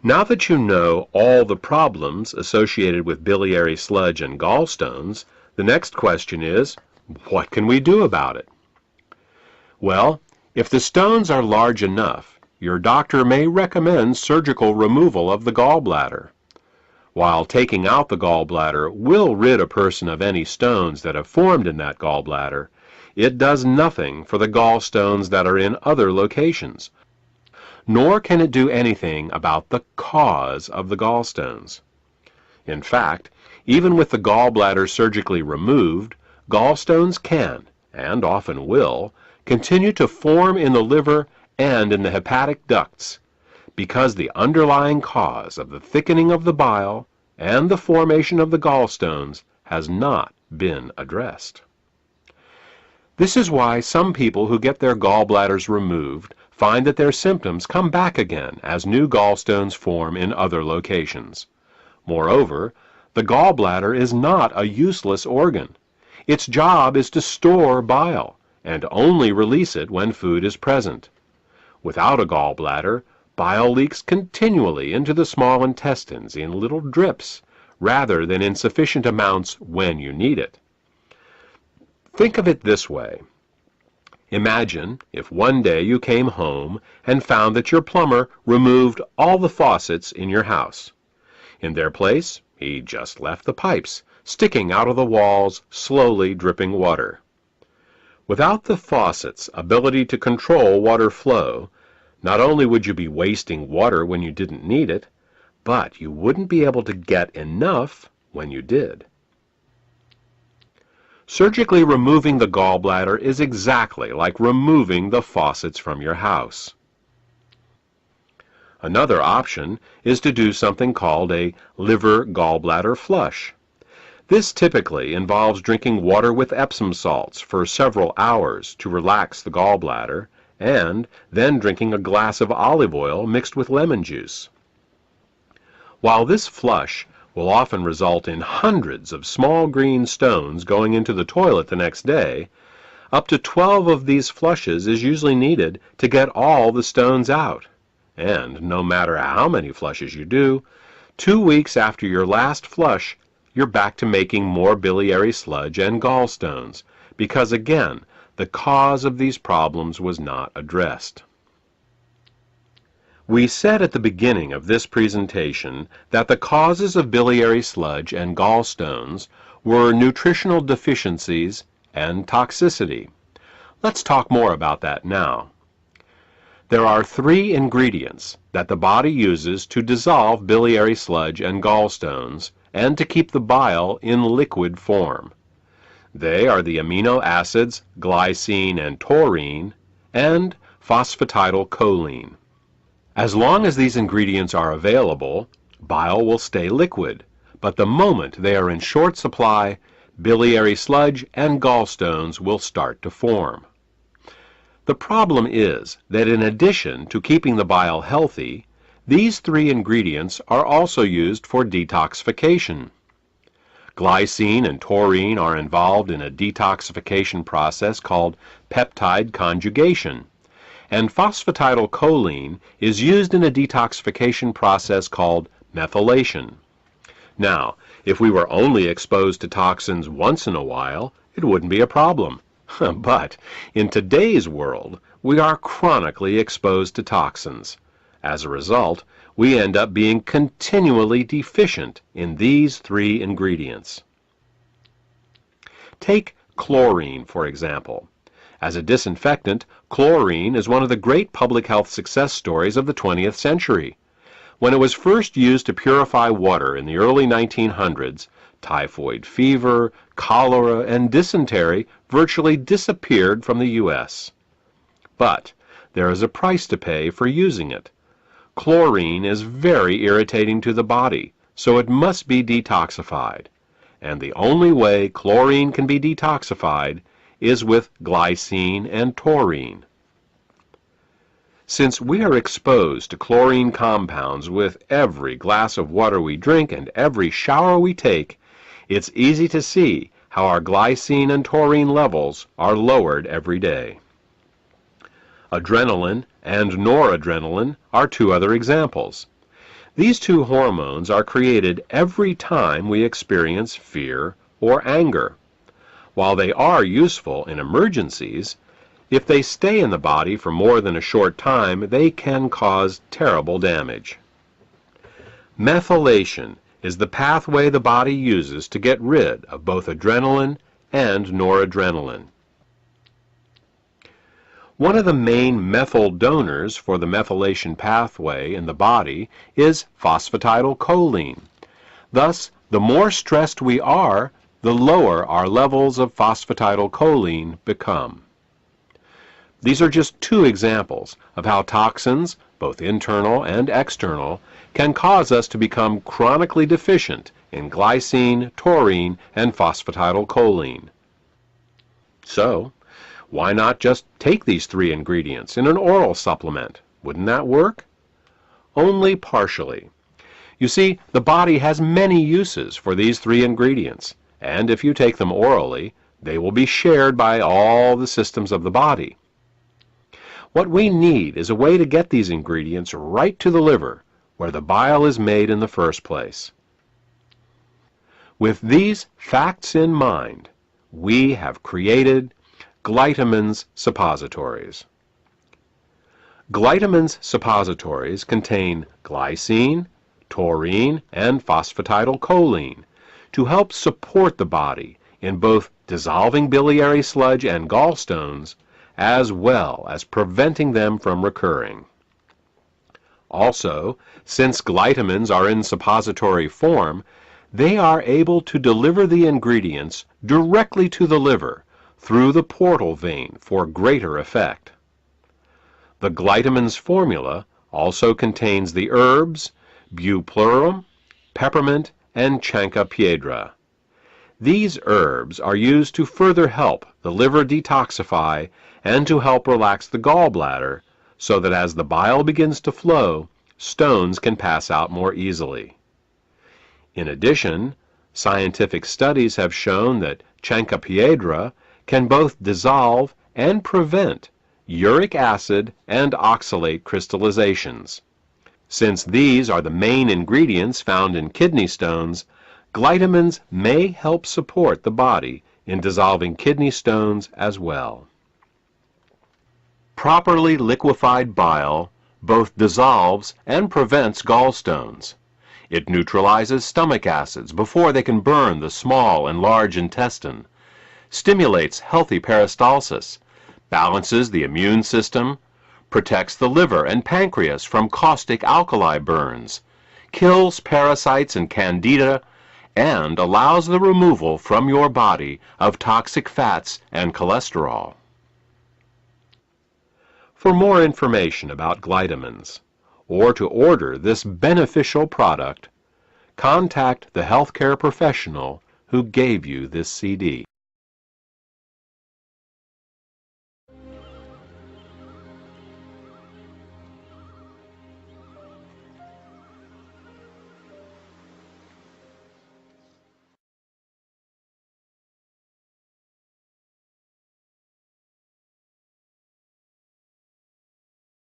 Now that you know all the problems associated with biliary sludge and gallstones, the next question is, what can we do about it? Well, if the stones are large enough, your doctor may recommend surgical removal of the gallbladder. While taking out the gallbladder will rid a person of any stones that have formed in that gallbladder, it does nothing for the gallstones that are in other locations, nor can it do anything about the cause of the gallstones. In fact, even with the gallbladder surgically removed, gallstones can, and often will, continue to form in the liver and in the hepatic ducts, because the underlying cause of the thickening of the bile and the formation of the gallstones has not been addressed. This is why some people who get their gallbladders removed find that their symptoms come back again as new gallstones form in other locations. Moreover, the gallbladder is not a useless organ. Its job is to store bile and only release it when food is present. Without a gallbladder, bile leaks continually into the small intestines in little drips, rather than in sufficient amounts when you need it. Think of it this way. Imagine if one day you came home and found that your plumber removed all the faucets in your house. In their place, he just left the pipes, sticking out of the walls, slowly dripping water. Without the faucet's ability to control water flow, not only would you be wasting water when you didn't need it, but you wouldn't be able to get enough when you did. Surgically removing the gallbladder is exactly like removing the faucets from your house. Another option is to do something called a liver-gallbladder flush. This typically involves drinking water with Epsom salts for several hours to relax the gallbladder, and then drinking a glass of olive oil mixed with lemon juice. While this flush will often result in hundreds of small green stones going into the toilet the next day, up to 12 of these flushes is usually needed to get all the stones out. And no matter how many flushes you do, 2 weeks after your last flush, you're back to making more biliary sludge and gallstones, because again, the cause of these problems was not addressed. We said at the beginning of this presentation that the causes of biliary sludge and gallstones were nutritional deficiencies and toxicity. Let's talk more about that now. There are 3 ingredients that the body uses to dissolve biliary sludge and gallstones and to keep the bile in liquid form. They are the amino acids glycine and taurine and phosphatidylcholine. As long as these ingredients are available, bile will stay liquid, but the moment they are in short supply, biliary sludge and gallstones will start to form. The problem is that in addition to keeping the bile healthy, these 3 ingredients are also used for detoxification. Glycine and taurine are involved in a detoxification process called peptide conjugation, and phosphatidylcholine is used in a detoxification process called methylation. Now, if we were only exposed to toxins once in a while, it wouldn't be a problem. But in today's world, we are chronically exposed to toxins. As a result, we end up being continually deficient in these 3 ingredients. Take chlorine, for example. As a disinfectant, chlorine is one of the great public health success stories of the 20th century. When it was first used to purify water in the early 1900s, typhoid fever, cholera, and dysentery virtually disappeared from the U.S. But there is a price to pay for using it. Chlorine is very irritating to the body, so it must be detoxified. And the only way chlorine can be detoxified is with glycine and taurine. Since we are exposed to chlorine compounds with every glass of water we drink and every shower we take, it's easy to see how our glycine and taurine levels are lowered every day. Adrenaline and noradrenaline are 2 other examples. These two hormones are created every time we experience fear or anger. While they are useful in emergencies, if they stay in the body for more than a short time, they can cause terrible damage. Methylation is the pathway the body uses to get rid of both adrenaline and noradrenaline. One of the main methyl donors for the methylation pathway in the body is phosphatidylcholine. Thus, the more stressed we are, the lower our levels of phosphatidylcholine become. These are just two examples of how toxins, both internal and external, can cause us to become chronically deficient in glycine, taurine, and phosphatidylcholine. So, why not just take these three ingredients in an oral supplement? Wouldn't that work? Only partially. You see, the body has many uses for these three ingredients, and if you take them orally, they will be shared by all the systems of the body. What we need is a way to get these ingredients right to the liver, where the bile is made in the first place. With these facts in mind, we have created Glytamins suppositories. Glytamins suppositories contain glycine, taurine, and phosphatidylcholine to help support the body in both dissolving biliary sludge and gallstones, as well as preventing them from recurring. Also, since glytamins are in suppository form, they are able to deliver the ingredients directly to the liver through the portal vein for greater effect. The glytamins formula also contains the herbs bupleurum, peppermint, and chancropiedra. These herbs are used to further help the liver detoxify and to help relax the gallbladder so that as the bile begins to flow, stones can pass out more easily. In addition, scientific studies have shown that chancropiedra can both dissolve and prevent uric acid and oxalate crystallizations. Since these are the main ingredients found in kidney stones, glytamins may help support the body in dissolving kidney stones as well. Properly liquefied bile both dissolves and prevents gallstones. It neutralizes stomach acids before they can burn the small and large intestine, stimulates healthy peristalsis, balances the immune system, protects the liver and pancreas from caustic alkali burns, kills parasites and candida, and allows the removal from your body of toxic fats and cholesterol. For more information about glytamins, or to order this beneficial product, contact the healthcare professional who gave you this CD.